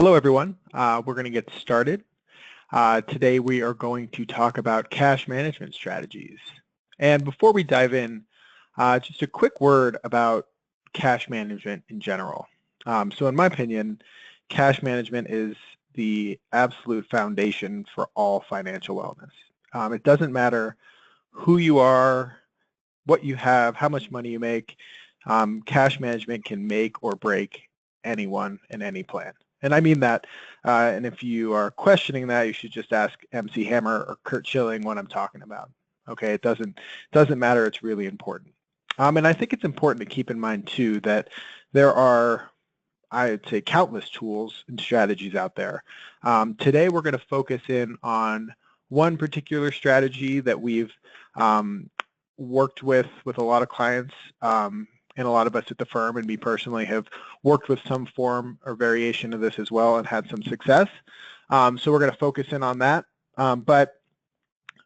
Hello, everyone. We're going to get started. Today we are going to talk about cash management strategies. And before we dive in, just a quick word about cash management in general. So in my opinion, cash management is the absolute foundation for all financial wellness. It doesn't matter who you are, what you have, how much money you make. Cash management can make or break anyone and any plan. And I mean that, and if you are questioning that, you should just ask MC Hammer or Kurt Schilling what I'm talking about. Okay, it doesn't matter. It's really important. And I think it's important to keep in mind too that there are, I'd say, countless tools and strategies out there. Today we're going to focus in on one particular strategy that we've worked with a lot of clients. And a lot of us at the firm, and me personally, have worked with some form or variation of this as well and had some success. So we're going to focus in on that. But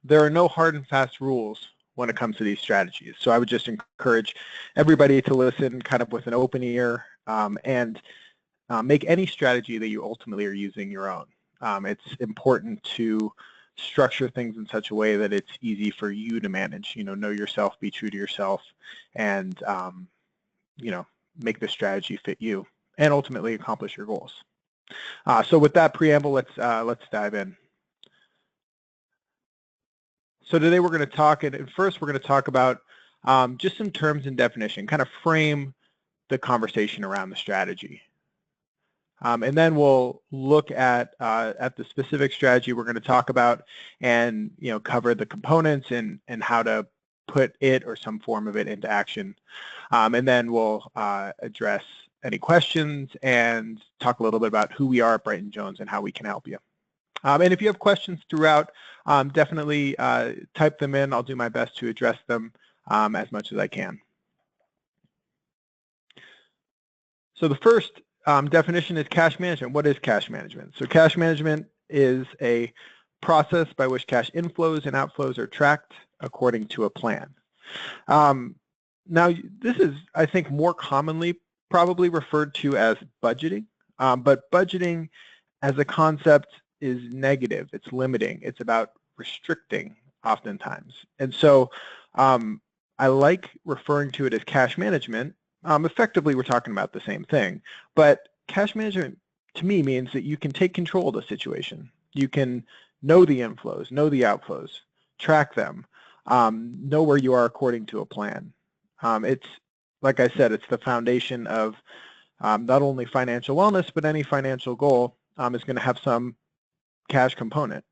there are no hard and fast rules when it comes to these strategies. So I would just encourage everybody to listen kind of with an open ear and make any strategy that you ultimately are using your own. It's important to structure things in such a way that it's easy for you to manage. Know yourself, be true to yourself, and make the strategy fit you and ultimately accomplish your goals. So with that preamble, let's dive in. So today we're going to talk, and first we're going to talk about just some terms and definition, kind of frame the conversation around the strategy. And then we'll look at the specific strategy we're going to talk about and cover the components and how to put it or some form of it into action. And then we'll address any questions and talk a little bit about who we are at Brighton Jones and how we can help you. And if you have questions throughout, definitely type them in. I'll do my best to address them as much as I can. So the first definition is cash management. What is cash management? So cash management is a process by which cash inflows and outflows are tracked according to a plan. Now, this is, I think, more commonly probably referred to as budgeting, but budgeting as a concept is negative. It's limiting. It's about restricting oftentimes. And so I like referring to it as cash management. Effectively, we're talking about the same thing, but cash management to me means that you can take control of the situation. You can know the inflows, know the outflows, track them, know where you are according to a plan. It's, like I said, it's the foundation of not only financial wellness, but any financial goal is going to have some cash component.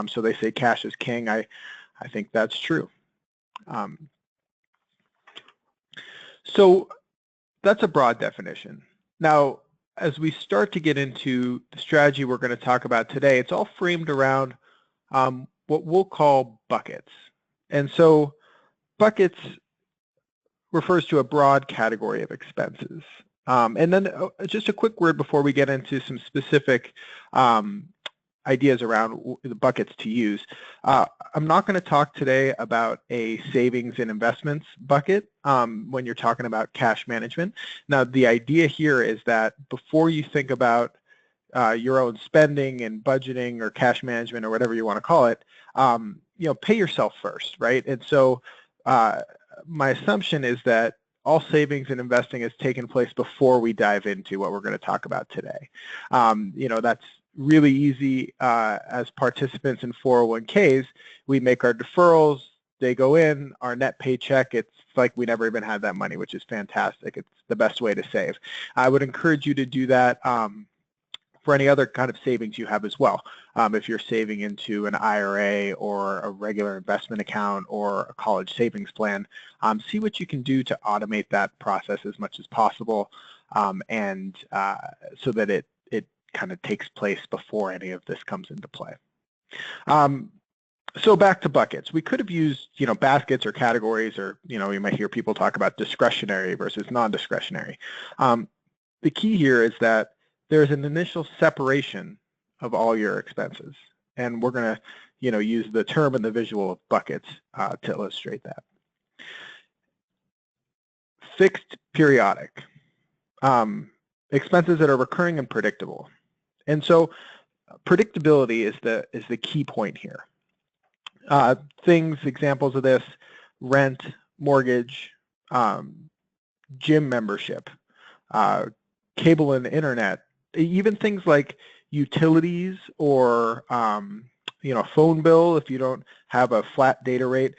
So they say cash is king. I think that's true. So that's a broad definition. Now, as we start to get into the strategy we're going to talk about today, it's all framed around what we'll call buckets. And so buckets refers to a broad category of expenses. And then just a quick word before we get into some specific ideas around the buckets to use. I'm not going to talk today about a savings and investments bucket when you're talking about cash management. Now, the idea here is that before you think about your own spending and budgeting or cash management or whatever you want to call it, pay yourself first, right? And so my assumption is that all savings and investing has taken place before we dive into what we're going to talk about today. That's really easy as participants in 401ks. We make our deferrals, they go in, our net paycheck, it's like we never even had that money, which is fantastic. It's the best way to save. I would encourage you to do that for any other kind of savings you have as well. If you're saving into an IRA or a regular investment account or a college savings plan, see what you can do to automate that process as much as possible and so that it kind of takes place before any of this comes into play. So back to buckets. We could have used, baskets or categories, or, you might hear people talk about discretionary versus non-discretionary. The key here is that there's an initial separation of all your expenses, and we're going to, use the term and the visual of buckets to illustrate that. Fixed periodic, expenses that are recurring and predictable. And so predictability is the key point here. Examples of this: rent, mortgage, gym membership, cable and internet, even things like utilities or phone bill if you don't have a flat data rate,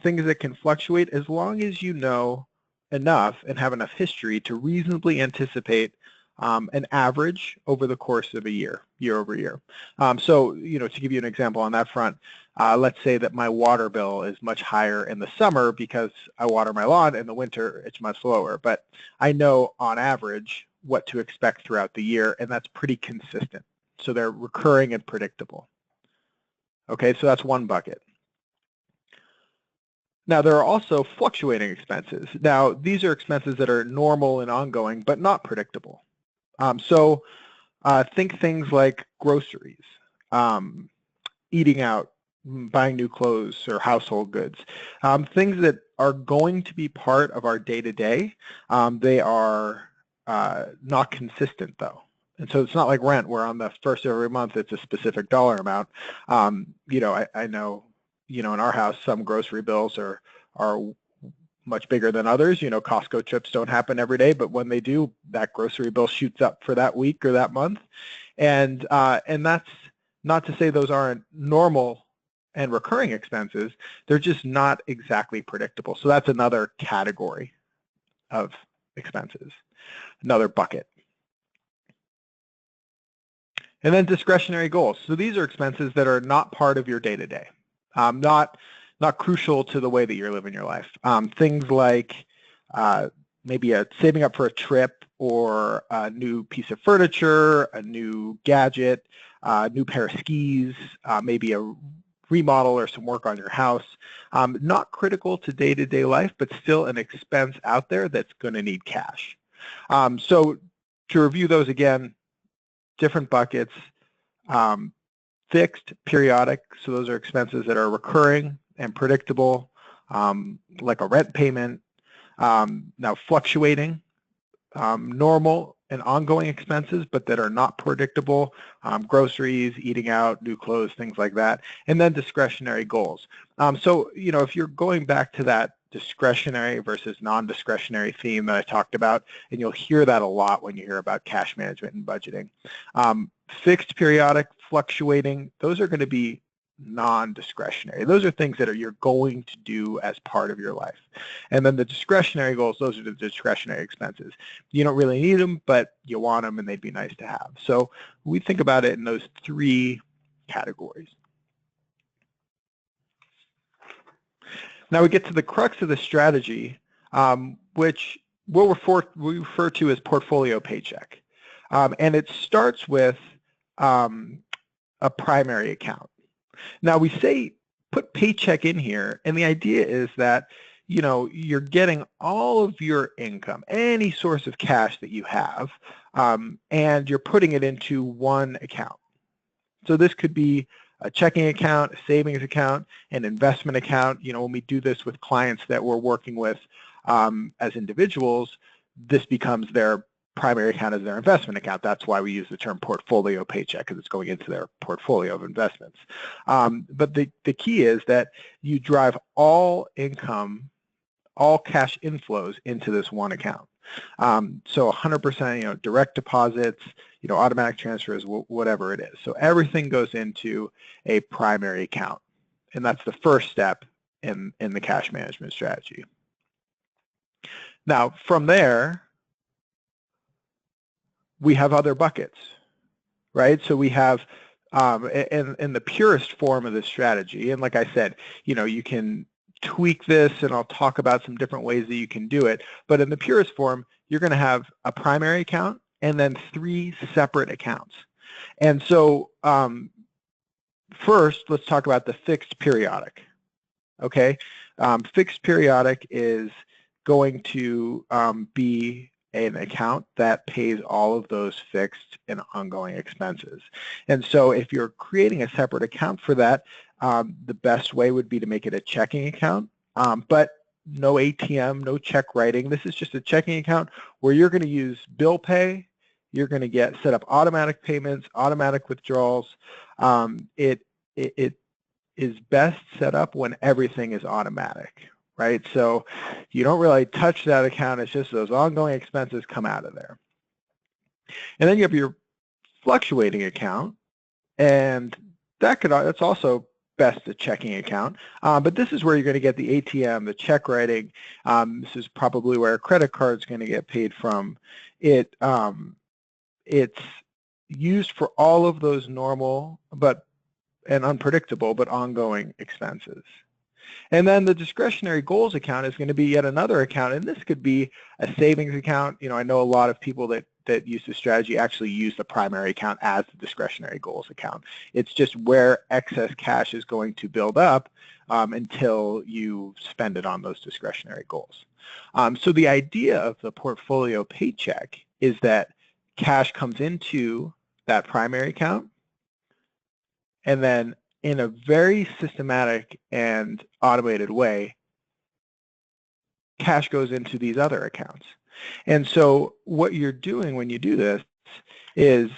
things that can fluctuate as long as you know enough and have enough history to reasonably anticipate an average over the course of a year over year. So, to give you an example on that front, let's say that my water bill is much higher in the summer because I water my lawn. In the winter, it's much lower. But I know on average what to expect throughout the year, and that's pretty consistent. So they're recurring and predictable. Okay, so that's one bucket. Now, there are also fluctuating expenses. Now, these are expenses that are normal and ongoing, but not predictable. So think things like groceries, eating out, buying new clothes or household goods, things that are going to be part of our day-to-day. They are not consistent, though. And so it's not like rent, where on the first of every month it's a specific dollar amount. I know, in our house, some grocery bills are much bigger than others. Costco trips don't happen every day, but when they do, that grocery bill shoots up for that week or that month. And that's not to say those aren't normal and recurring expenses. They're just not exactly predictable. So that's another category of expenses, another bucket. And then discretionary goals. So these are expenses that are not part of your day-to-day, not crucial to the way that you're living your life. Things like maybe saving up for a trip or a new piece of furniture, a new gadget, a new pair of skis, maybe a remodel or some work on your house. Not critical to day-to-day life, but still an expense out there that's going to need cash. So to review those again, different buckets, fixed, periodic, so those are expenses that are recurring and predictable, like a rent payment. Now fluctuating, normal and ongoing expenses, but that are not predictable, groceries, eating out, new clothes, things like that, and then discretionary goals. So, if you're going back to that discretionary versus non-discretionary theme that I talked about, and you'll hear that a lot when you hear about cash management and budgeting. Fixed, periodic, fluctuating, those are going to be non-discretionary. Those are things that you're going to do as part of your life. And then the discretionary goals, those are the discretionary expenses. You don't really need them, but you want them and they'd be nice to have. So we think about it in those three categories. Now we get to the crux of the strategy, which we refer to as portfolio paycheck. And it starts with a primary account. Now we say put paycheck in here, and the idea is that you're getting all of your income, any source of cash that you have, and you're putting it into one account. So this could be a checking account, a savings account, an investment account. When we do this with clients that we're working with as individuals, this becomes their primary account as their investment account. That's why we use the term portfolio paycheck, because it's going into their portfolio of investments. But the key is that you drive all income, all cash inflows into this one account. So 100%, direct deposits, automatic transfers, whatever it is. So everything goes into a primary account, and that's the first step in the cash management strategy. Now, from there, we have other buckets, right? So we have, in the purest form of this strategy, and like I said, you can tweak this, and I'll talk about some different ways that you can do it, but in the purest form, you're going to have a primary account and then 3 separate accounts. And so first, let's talk about the fixed periodic, okay? Fixed periodic is going to be an account that pays all of those fixed and ongoing expenses. And so if you're creating a separate account for that, the best way would be to make it a checking account, but no ATM, no check writing. This is just a checking account where you're going to use bill pay you're going to get set up automatic payments, automatic withdrawals. It is best set up when everything is automatic, right? So you don't really touch that account. It's just those ongoing expenses come out of there. And then you have your fluctuating account, and that's also best a checking account. But this is where you're going to get the ATM, the check writing. This is probably where a credit card is going to get paid from. It's used for all of those normal and unpredictable but ongoing expenses. And then the discretionary goals account is going to be yet another account, and this could be a savings account. I know a lot of people that use this strategy actually use the primary account as the discretionary goals account. It's just where excess cash is going to build up until you spend it on those discretionary goals. So the idea of the portfolio paycheck is that cash comes into that primary account, and then in a very systematic and automated way, cash goes into these other accounts. And so what you're doing when you do this is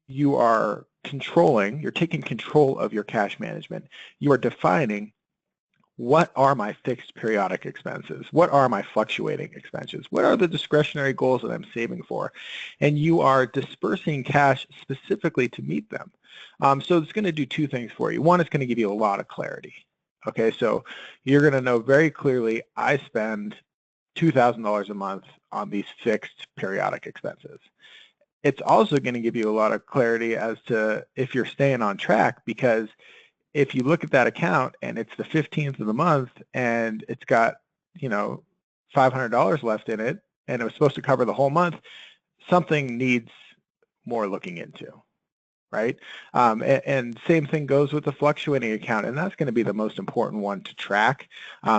you are you're taking control of your cash management. You are defining what are my fixed periodic expenses? What are my fluctuating expenses? What are the discretionary goals that I'm saving for? And you are dispersing cash specifically to meet them. So it's going to do two things for you. One, it's going to give you a lot of clarity. Okay, so you're going to know very clearly, I spend $2,000 a month on these fixed periodic expenses. It's also going to give you a lot of clarity as to if you're staying on track, because if you look at that account and it's the 15th of the month and it's got, $500 left in it and it was supposed to cover the whole month, something needs more looking into, right? And same thing goes with the fluctuating account, and that's going to be the most important one to track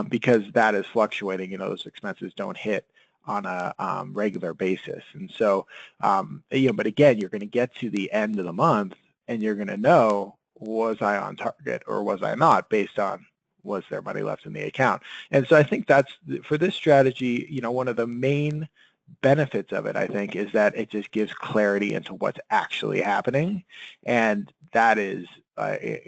because that is fluctuating. Those expenses don't hit on a regular basis. And so, but again, you're going to get to the end of the month and you're going to know, was I on target or was I not, based on was there money left in the account. And so I think that's, for this strategy, one of the main benefits of it, I think, is that it just gives clarity into what's actually happening. And that is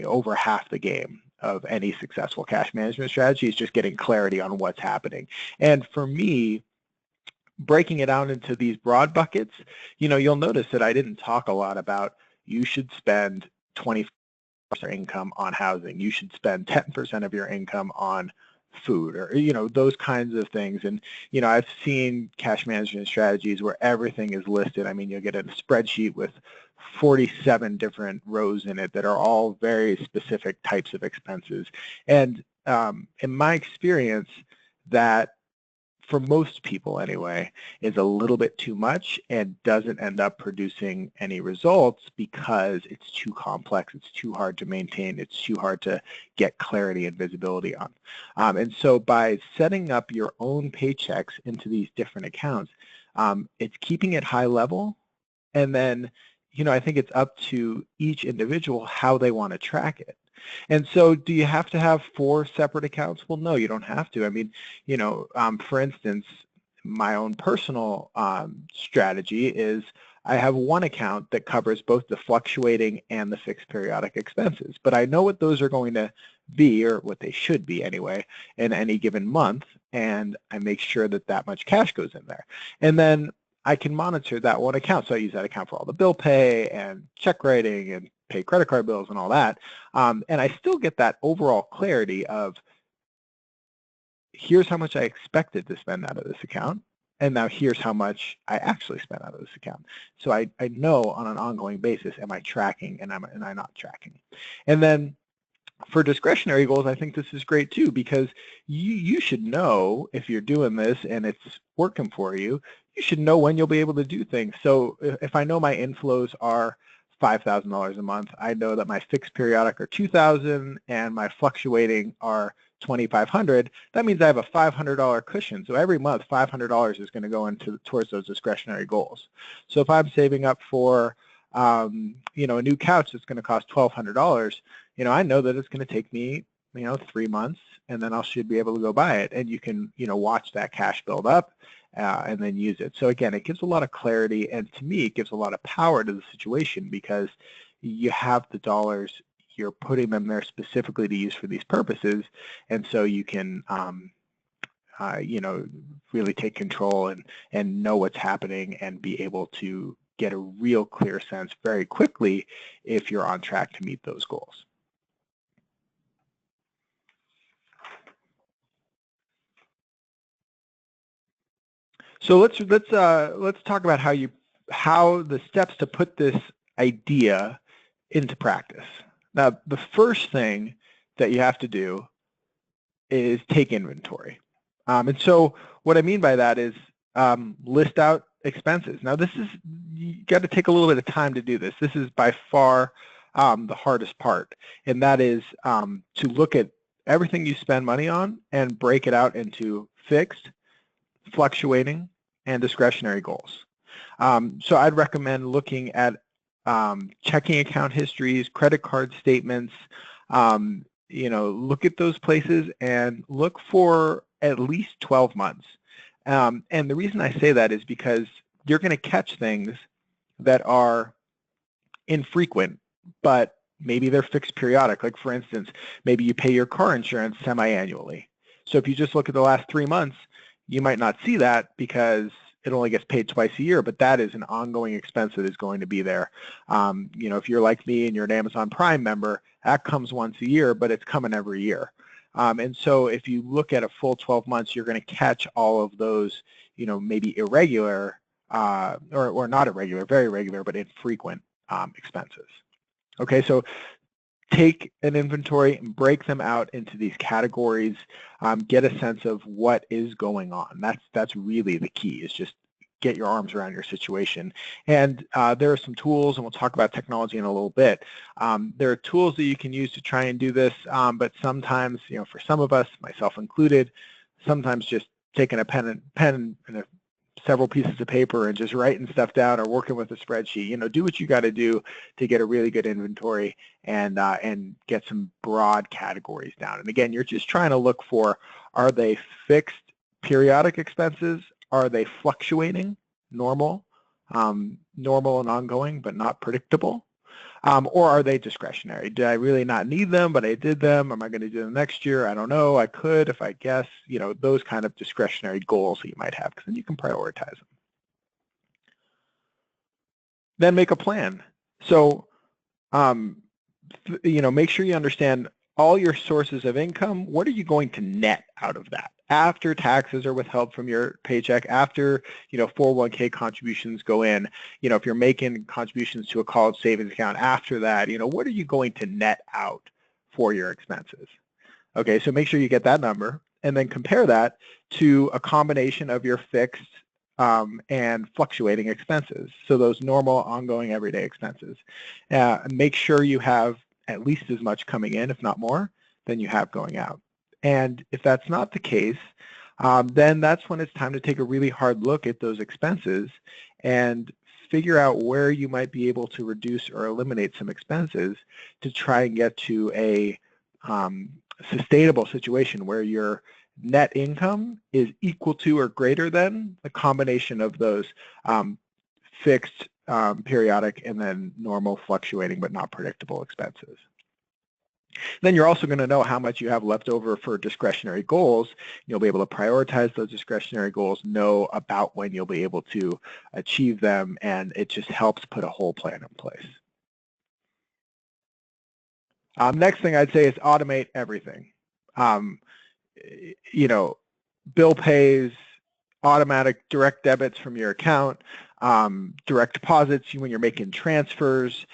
over half the game of any successful cash management strategy, is just getting clarity on what's happening. And for me, breaking it out into these broad buckets, you'll notice that I didn't talk a lot about you should spend 20% of your income on housing. You should spend 10% of your income on food, or those kinds of things. And I've seen cash management strategies where everything is listed. I mean, you'll get a spreadsheet with 47 different rows in it that are all very specific types of expenses. And in my experience, that for most people anyway, is a little bit too much and doesn't end up producing any results because it's too complex, it's too hard to maintain, it's too hard to get clarity and visibility on. And so by setting up your own paychecks into these different accounts, it's keeping it high level, and then I think it's up to each individual how they want to track it. And so do you have to have 4 separate accounts? Well, no, you don't have to. I mean, for instance, my own personal strategy is I have one account that covers both the fluctuating and the fixed periodic expenses. But I know what those are going to be, or what they should be anyway, in any given month, and I make sure that that much cash goes in there. And then I can monitor that one account. So I use that account for all the bill pay and check writing and pay credit card bills and all that. And I still get that overall clarity of, here's how much I expected to spend out of this account, and now here's how much I actually spent out of this account. So I know on an ongoing basis, am I tracking and am I not tracking? And then for discretionary goals, I think this is great too, because you should know, if you're doing this and it's working for you, you should know when you'll be able to do things. So if I know my inflows are $5,000 a month, I know that my fixed periodic are $2,000 and my fluctuating are $2,500. That means I have a $500 cushion. So every month, $500 is going to go towards those discretionary goals. So if I'm saving up for a new couch that's going to cost $1,200, I know that it's going to take me 3 months, and then I should be able to go buy it. And you can watch that cash build up and then use it. So again, it gives a lot of clarity, and to me, it gives a lot of power to the situation because you have the dollars, you're putting them there specifically to use for these purposes, and so you can really take control and know what's happening and be able to get a real clear sense very quickly if you're on track to meet those goals. So let's talk about how the steps to put this idea into practice. Now, the first thing that you have to do is take inventory. And so what I mean by that is list out expenses. Now, you got to take a little bit of time to do this. This is by far the hardest part, and that is to look at everything you spend money on and break it out into fixed, fluctuating, and discretionary goals. So I'd recommend looking at checking account histories, credit card statements, look at those places and look for at least 12 months. And the reason I say that is because you're going to catch things that are infrequent, but maybe they're fixed periodic. Like for instance, maybe you pay your car insurance semi-annually. So if you just look at the last 3 months, you might not see that because it only gets paid twice a year, but that is an ongoing expense that is going to be there. If you're like me and you're an Amazon Prime member, that comes once a year, but it's coming every year. And so if you look at a full 12 months, you're going to catch all of those, maybe irregular or not irregular, very regular, but infrequent expenses. Okay, so take an inventory and break them out into these categories, get a sense of what is going on. That's really the key, is just get your arms around your situation. And there are some tools, and we'll talk about technology in a little bit. There are tools that you can use to try and do this, but sometimes, for some of us, myself included, sometimes just taking a pen and several pieces of paper and just writing stuff down or working with a spreadsheet. Do what you got to do to get a really good inventory and get some broad categories down. And again, you're just trying to look for, are they fixed periodic expenses? Are they fluctuating, normal and ongoing but not predictable? Or are they discretionary? Did I really not need them, but I did them? Am I going to do them next year? I don't know. I could if I guess. Those kind of discretionary goals that you might have, because then you can prioritize them. Then make a plan. So, make sure you understand all your sources of income. What are you going to net out of that? After taxes are withheld from your paycheck, after 401k contributions go in, if you're making contributions to a college savings account after that, what are you going to net out for your expenses? Okay, so make sure you get that number and then compare that to a combination of your fixed and fluctuating expenses. So those normal, ongoing, everyday expenses. Make sure you have at least as much coming in, if not more, than you have going out. And if that's not the case, then that's when it's time to take a really hard look at those expenses and figure out where you might be able to reduce or eliminate some expenses to try and get to a sustainable situation where your net income is equal to or greater than the combination of those fixed, periodic, and then normal, fluctuating, but not predictable expenses. Then you're also going to know how much you have left over for discretionary goals. You'll be able to prioritize those discretionary goals, know about when you'll be able to achieve them, and it just helps put a whole plan in place. Next thing I'd say is automate everything. Bill pays, automatic direct debits from your account, direct deposits when you're making transfers,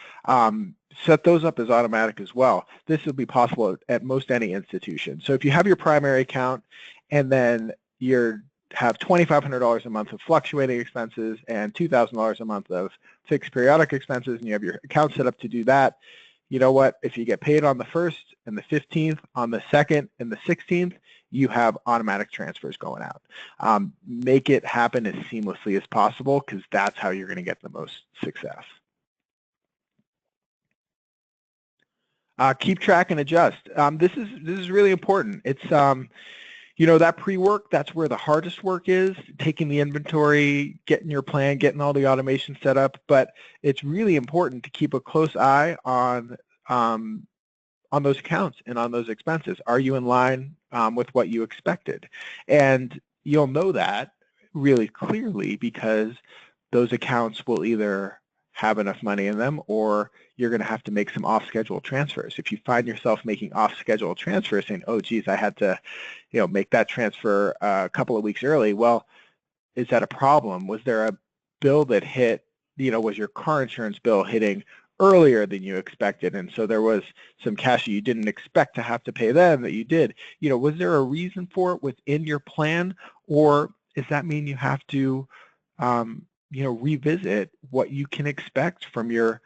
set those up as automatic as well. This will be possible at most any institution. So if you have your primary account and then you have $2,500 a month of fluctuating expenses and $2,000 a month of fixed periodic expenses, and you have your account set up to do that, you know what? If you get paid on the 1st and the 15th, on the 2nd and the 16th, you have automatic transfers going out. Make it happen as seamlessly as possible, because that's how you're going to get the most success. Keep track and adjust. This is really important. It's That pre-work, that's where the hardest work is, taking the inventory, getting your plan, getting all the automation set up. But it's really important to keep a close eye on those accounts and on those expenses. Are you in line with what you expected? And you'll know that really clearly because those accounts will either have enough money in them or you're going to have to make some off-schedule transfers. If you find yourself making off-schedule transfers saying, oh, geez, I had to make that transfer a couple of weeks early, well, is that a problem? Was there a bill that hit, was your car insurance bill hitting earlier than you expected, and so there was some cash that you didn't expect to have to pay then that you did? Was there a reason for it within your plan, or does that mean you have to revisit what you can expect from your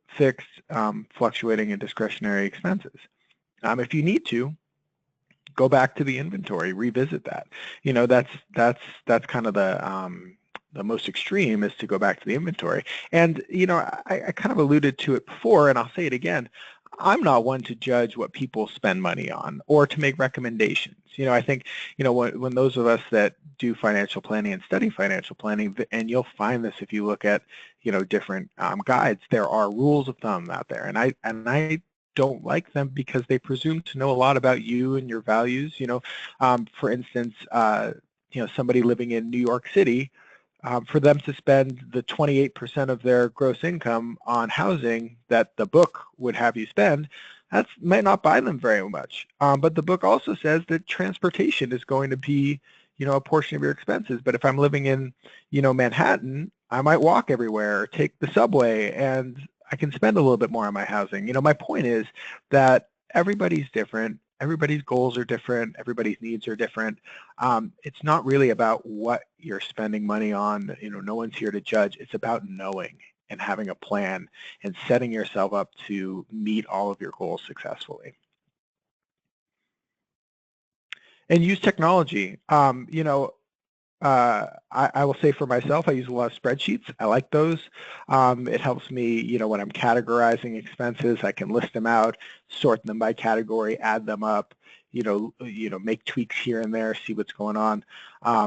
fixed, fluctuating, and discretionary expenses? If you need to, go back to the inventory, revisit that. That's kind of the most extreme, is to go back to the inventory. And I kind of alluded to it before, and I'll say it again. I'm not one to judge what people spend money on or to make recommendations. I think when those of us that do financial planning and study financial planning, and you'll find this if you look at different guides, there are rules of thumb out there, and I don't like them because they presume to know a lot about you and your values. For instance, somebody living in New York City, for them to spend the 28% of their gross income on housing that the book would have you spend, that might not buy them very much. But the book also says that transportation is going to be, a portion of your expenses. But if I'm living in, Manhattan, I might walk everywhere or take the subway, and I can spend a little bit more on my housing. My point is that everybody's different. Everybody's goals are different. Everybody's needs are different. It's not really about what you're spending money on. No one's here to judge. It's about knowing and having a plan and setting yourself up to meet all of your goals successfully. And use technology. I will say for myself, I use a lot of spreadsheets. I like those. It helps me, when I'm categorizing expenses, I can list them out, sort them by category, add them up, make tweaks here and there, see what's going on. I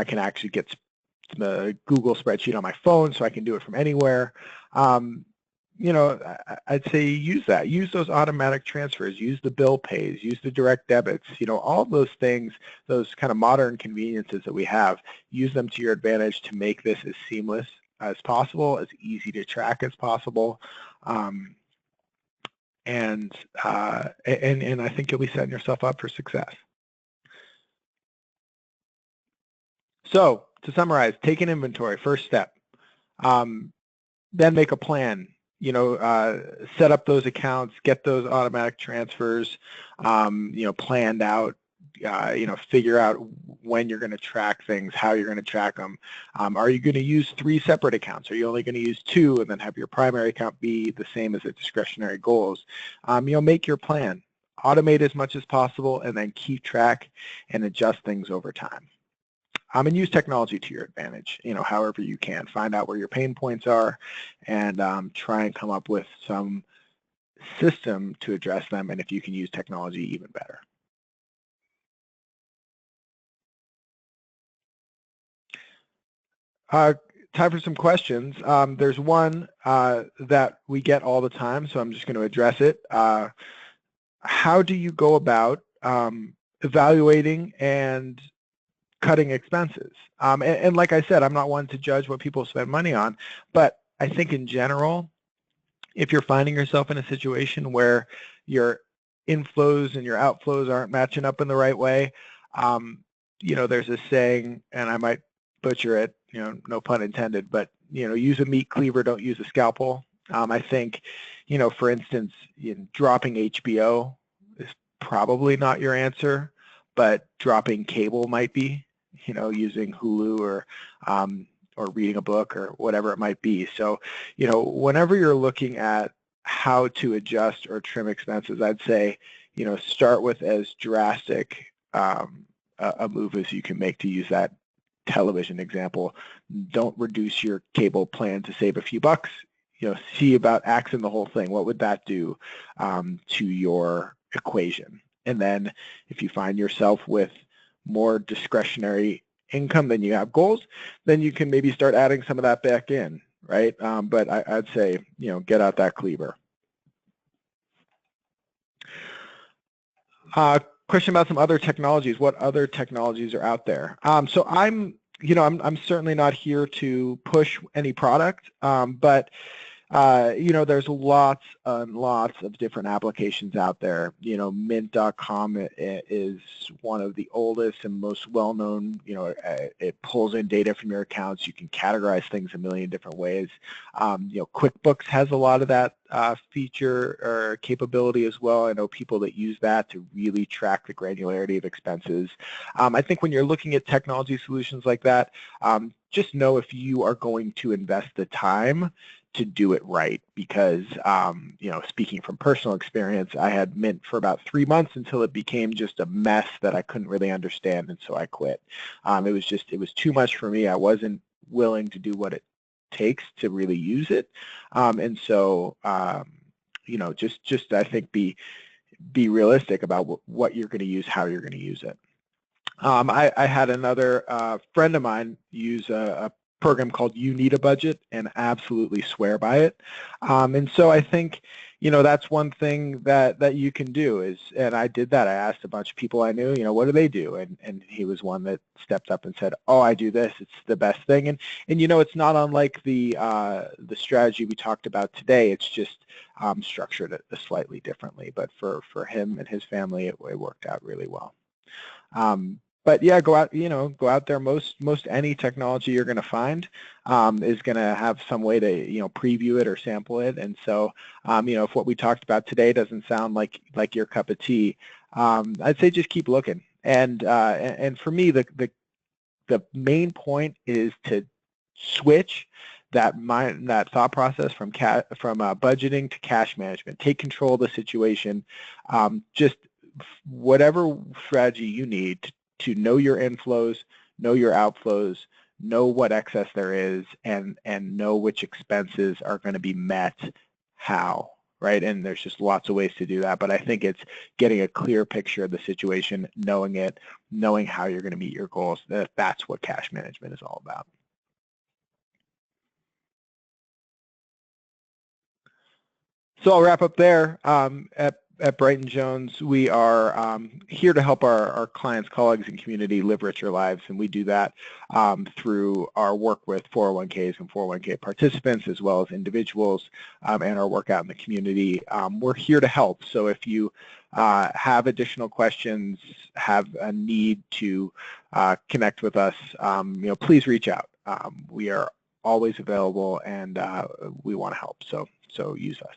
can actually get the Google spreadsheet on my phone, so I can do it from anywhere. I'd say use that. Use those automatic transfers. Use the bill pays. Use the direct debits. All those things, those kind of modern conveniences that we have, use them to your advantage to make this as seamless as possible, as easy to track as possible. And I think you'll be setting yourself up for success. So to summarize, take an inventory, first step. Then make a plan. Set up those accounts, get those automatic transfers, planned out, figure out when you're going to track things, how you're going to track them. Are you going to use 3 separate accounts? Are you only going to use 2 and then have your primary account be the same as the discretionary goals? Make your plan. Automate as much as possible and then keep track and adjust things over time. And use technology to your advantage, however you can. Find out where your pain points are and try and come up with some system to address them. And if you can use technology, even better. Time for some questions. There's one that we get all the time, so I'm just going to address it. How do you go about evaluating and cutting expenses? And like I said, I'm not one to judge what people spend money on, but I think in general, if you're finding yourself in a situation where your inflows and your outflows aren't matching up in the right way, there's a saying, and I might butcher it, no pun intended, but, use a meat cleaver, don't use a scalpel. I think, for instance, dropping HBO is probably not your answer, but dropping cable might be. Using Hulu or reading a book or whatever it might be. So, whenever you're looking at how to adjust or trim expenses, I'd say, start with as drastic a move as you can make, to use that television example. Don't reduce your cable plan to save a few bucks. See about axing the whole thing. What would that do to your equation? And then if you find yourself with more discretionary income than you have goals, then you can maybe start adding some of that back in, right? But I'd say, get out that cleaver. Question about some other technologies. What other technologies are out there? So I'm certainly not here to push any product, but there's lots and lots of different applications out there. Mint.com is one of the oldest and most well-known. It pulls in data from your accounts. You can categorize things a million different ways. QuickBooks has a lot of that feature or capability as well. I know people that use that to really track the granularity of expenses. I think when you're looking at technology solutions like that, just know if you are going to invest the time to do it right, because speaking from personal experience, I had Mint for about 3 months until it became just a mess that I couldn't really understand, and so I quit. It was too much for me. I wasn't willing to do what it takes to really use it, and so just I think be realistic about what you're going to use, how you're going to use it. I had another friend of mine use a program called You Need a Budget and absolutely swear by it. And so I think, that's one thing that you can do is, and I did that. I asked a bunch of people I knew, what do they do? And he was one that stepped up and said, oh, I do this. It's the best thing. And it's not unlike the strategy we talked about today. It's just structured slightly differently. But for him and his family, it worked out really well. But yeah, go out there. Most any technology you're going to find is going to have some way to preview it or sample it. And so if what we talked about today doesn't sound like your cup of tea, I'd say just keep looking. And for me, the main point is to switch that thought process from budgeting to cash management. Take control of the situation. Just whatever strategy you need to know your inflows, know your outflows, know what excess there is, and know which expenses are going to be met how, right? And there's just lots of ways to do that, but I think it's getting a clear picture of the situation, knowing it, knowing how you're going to meet your goals. That's what cash management is all about. So I'll wrap up there. At Brighton Jones, we are here to help our clients, colleagues, and community live richer lives, and we do that through our work with 401ks and 401k participants, as well as individuals, and our work out in the community. We're here to help, so if you have additional questions, have a need to connect with us, please reach out. We are always available, and we want to help, so use us.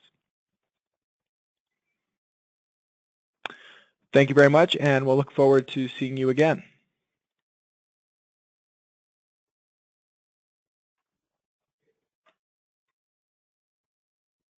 Thank you very much, and we'll look forward to seeing you again.